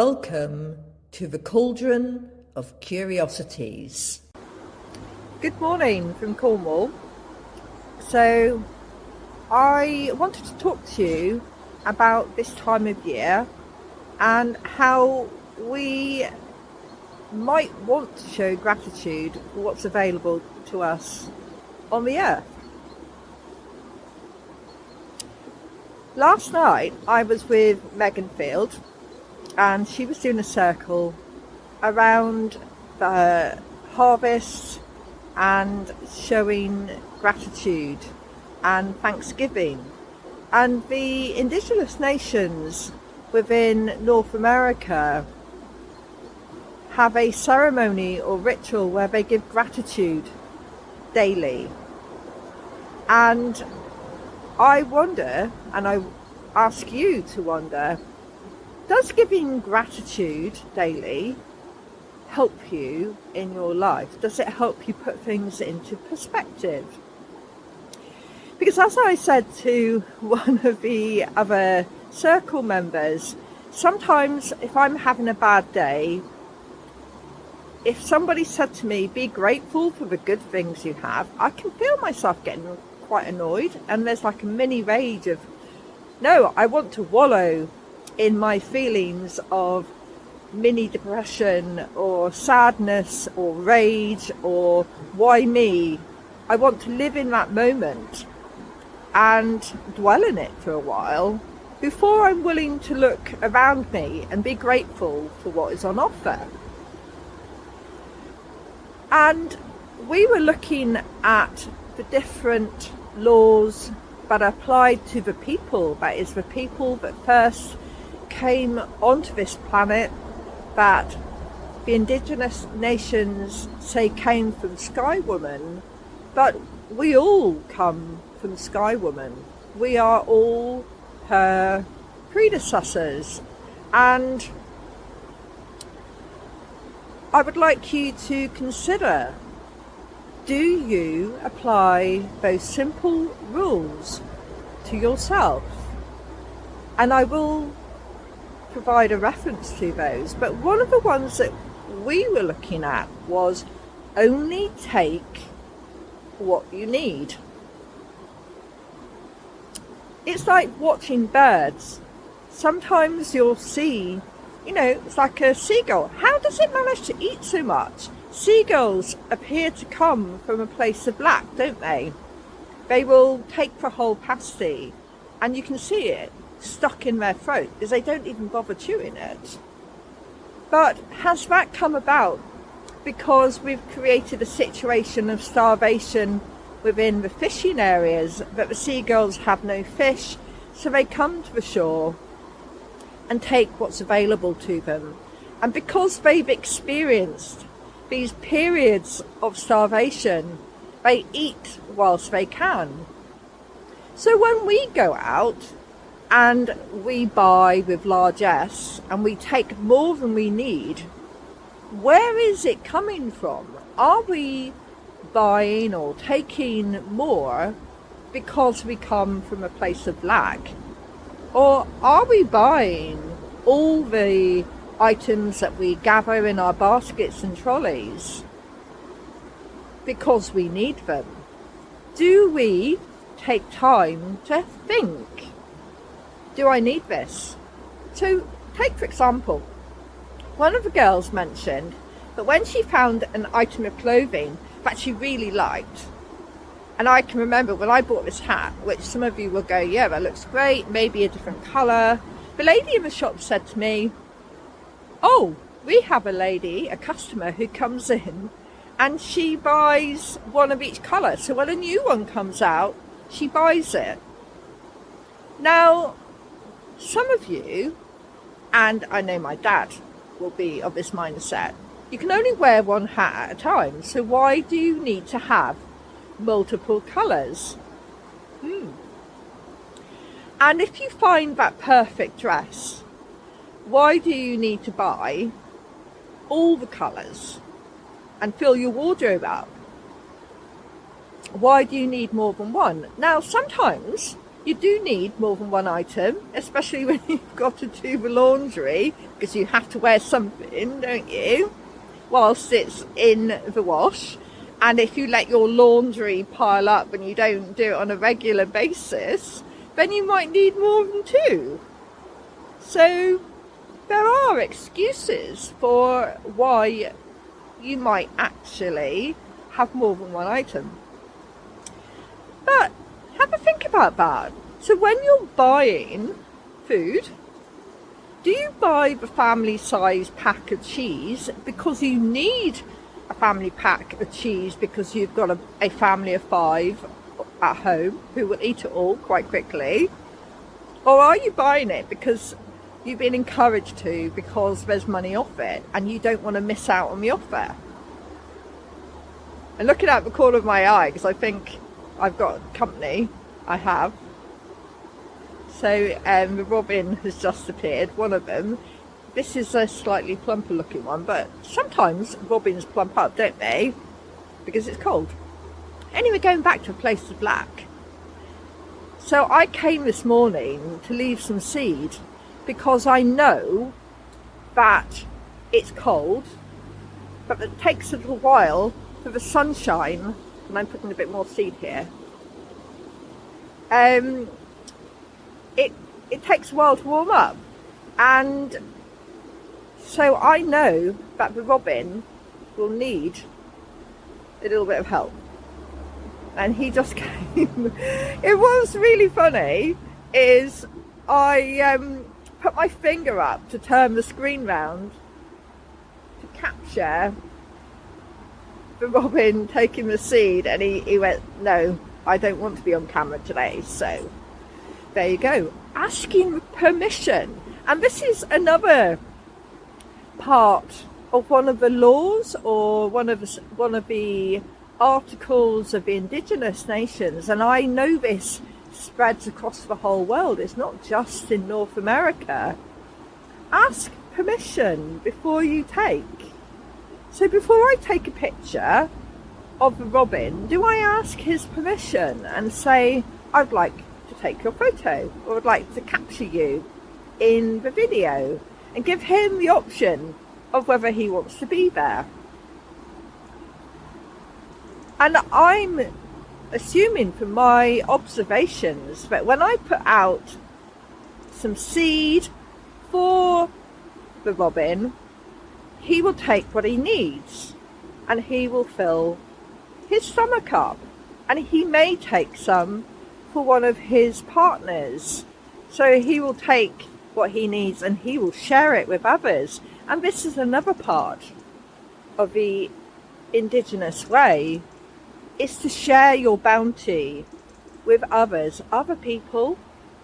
Welcome to the Cauldron of Curiosities. Good morning from Cornwall. So I wanted to talk to you about this time of year and how we might want to show gratitude for what's available to us on the earth. Last night I was with Megan Field and she was doing a circle around the harvest and showing gratitude and thanksgiving. And the indigenous nations within North America have a ceremony or ritual where they give gratitude daily. And I wonder, and I ask you to wonder, does giving gratitude daily help you in your life? Does it help you put things into perspective? Because as I said to one of the other circle members, sometimes if I'm having a bad day, if somebody said to me, be grateful for the good things you have, I can feel myself getting quite annoyed, and there's like a mini rage of, no, I want to wallow in my feelings of mini depression or sadness or rage or why me. I want to live in that moment and dwell in it for a while before I'm willing to look around me and be grateful for what is on offer. And we were looking at the different laws that applied to the people, that is the people that first came onto this planet, that the indigenous nations say came from Sky Woman, but we all come from Sky Woman. We are all her predecessors, and I would like you to consider, do you apply those simple rules to yourself? And I will provide a reference to those, but one of the ones that we were looking at was only take what you need. It's like watching birds. Sometimes you'll see, it's like a seagull. How does it manage to eat so much? Seagulls appear to come from a place of lack, don't they? They will take the whole pasty, and you can see it stuck in their throat because they don't even bother chewing it. But has that come about because we've created a situation of starvation within the fishing areas, that the seagulls have no fish, so they come to the shore and take what's available to them? And because they've experienced these periods of starvation, they eat whilst they can. So when we go out and we buy with largesse and we take more than we need, where is it coming from? Are we buying or taking more because we come from a place of lack? Or are we buying all the items that we gather in our baskets and trolleys because we need them? Do we take time to think? Do I need this? So take for example, one of the girls mentioned that when she found an item of clothing that she really liked, and I can remember when I bought this hat, which some of you will go, yeah, that looks great, maybe a different colour. The lady in the shop said to me, oh, we have a customer who comes in and she buys one of each colour. So when a new one comes out, she buys it. Now, some of you, and I know my dad will be of this mindset, you can only wear one hat at a time. So why do you need to have multiple colours? And if you find that perfect dress, why do you need to buy all the colours and fill your wardrobe up? Why do you need more than one? Now, sometimes You do need more than one item, especially when you've got to do the laundry, because you have to wear something, don't you, whilst it's in the wash. And if you let your laundry pile up and you don't do it on a regular basis, then you might need more than two. So there are excuses for why you might actually have more than one item. But have a think about that. So when you're buying food, do you buy the family size pack of cheese because you need a family pack of cheese because you've got a family of 5 at home who will eat it all quite quickly? Or are you buying it because you've been encouraged to, because there's money off it and you don't want to miss out on the offer? And looking out the corner of my eye, because I think I've got company, I have. So the robin has just appeared, one of them. This is a slightly plumper looking one, but sometimes robins plump up, don't they? Because it's cold. Anyway, going back to a place of black. So I came this morning to leave some seed because I know that it's cold, but it takes a little while for the sunshine, and I'm putting a bit more seed here. It takes a while to warm up, and so I know that the robin will need a little bit of help. And he just came. It was really funny is I put my finger up to turn the screen round to capture the robin taking the seed, and he went, no, I don't want to be on camera today. So there you go, asking permission. And this is another part of one of the laws, or one of the articles of the indigenous nations, and I know this spreads across the whole world, it's not just in North America. Ask permission before you take. So before I take a picture of the robin, do I ask his permission and say, I'd like to take your photo, or I'd like to capture you in the video, and give him the option of whether he wants to be there? And I'm assuming from my observations that when I put out some seed for the robin, he will take what he needs and he will fill his stomach up, and he may take some for one of his partners. So he will take what he needs and he will share it with others. And this is another part of the indigenous way, is to share your bounty with others, other people,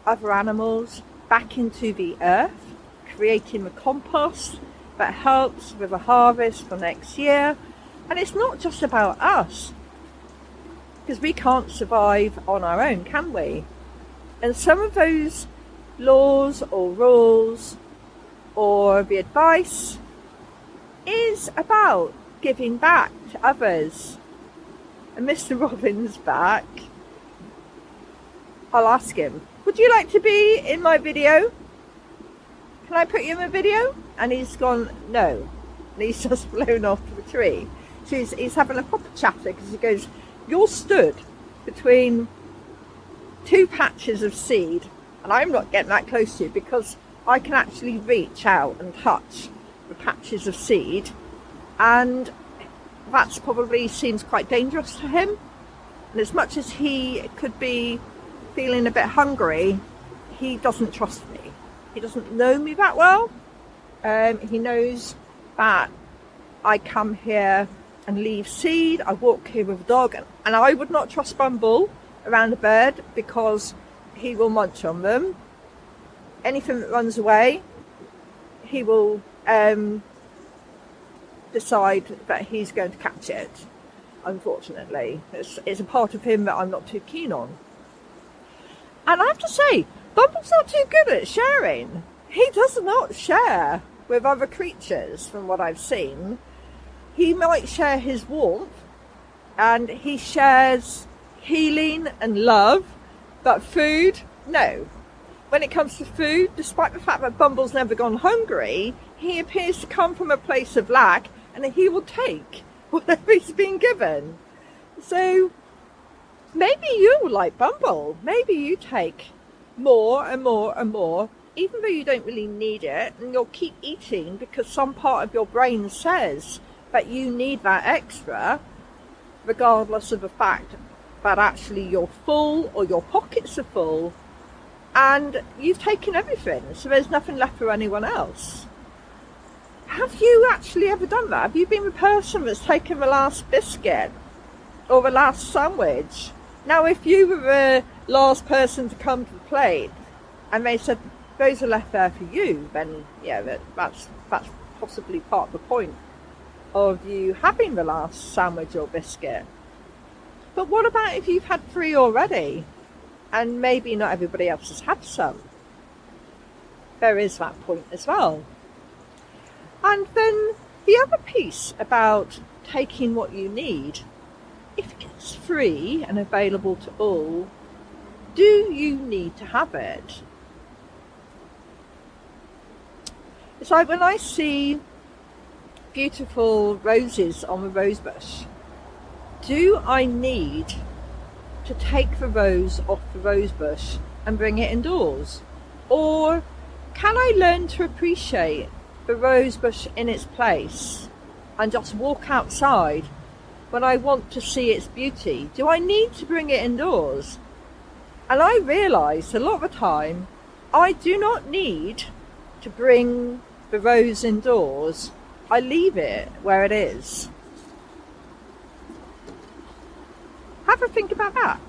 other animals, back into the earth, creating the compost that helps with a harvest for next year. And it's not just about us, because we can't survive on our own, can we? And some of those laws or rules or the advice is about giving back to others. And Mr. Robin's back. I'll ask him, would you like to be in my video? Can I put you in the video? And he's gone, no. And he's just flown off to the tree. So he's having a proper chatter, because he goes, you're stood between two patches of seed, and I'm not getting that close to you because I can actually reach out and touch the patches of seed, and that's probably seems quite dangerous to him. And as much as he could be feeling a bit hungry, he doesn't trust me. He doesn't know me that well. He knows that I come here and leave seed. I walk here with a dog, and I would not trust Bumble around a bird because he will munch on them. Anything that runs away, he will decide that he's going to catch it. Unfortunately, it's a part of him that I'm not too keen on. And I have to say, Bumble's not too good at sharing. He does not share with other creatures from what I've seen. He might share his warmth, and he shares healing and love, But food, no. When it comes to food, despite the fact that Bumble's never gone hungry, he appears to come from a place of lack, and he will take whatever he's been given. So maybe you, like Bumble, maybe you take more and more and more, even though you don't really need it, and you'll keep eating because some part of your brain says that you need that extra, regardless of the fact that actually you're full or your pockets are full, and you've taken everything, so there's nothing left for anyone else. Have you actually ever done that? Have you been the person that's taken the last biscuit or the last sandwich? Now, if you were the last person to come to the plate and they said those are left there for you, then yeah, that's possibly part of the point of you having the last sandwich or biscuit. But what about if you've had 3 already and maybe not everybody else has had some? There is that point as well. And then the other piece about taking what you need, if it's free and available to all, do you need to have it? It's like when I see beautiful roses on the rose bush, do I need to take the rose off the rose bush and bring it indoors? Or can I learn to appreciate the rose bush in its place and just walk outside when I want to see its beauty? Do I need to bring it indoors? And I realise a lot of the time I do not need to bring the rose indoors. I leave it where it is. Have a think about that.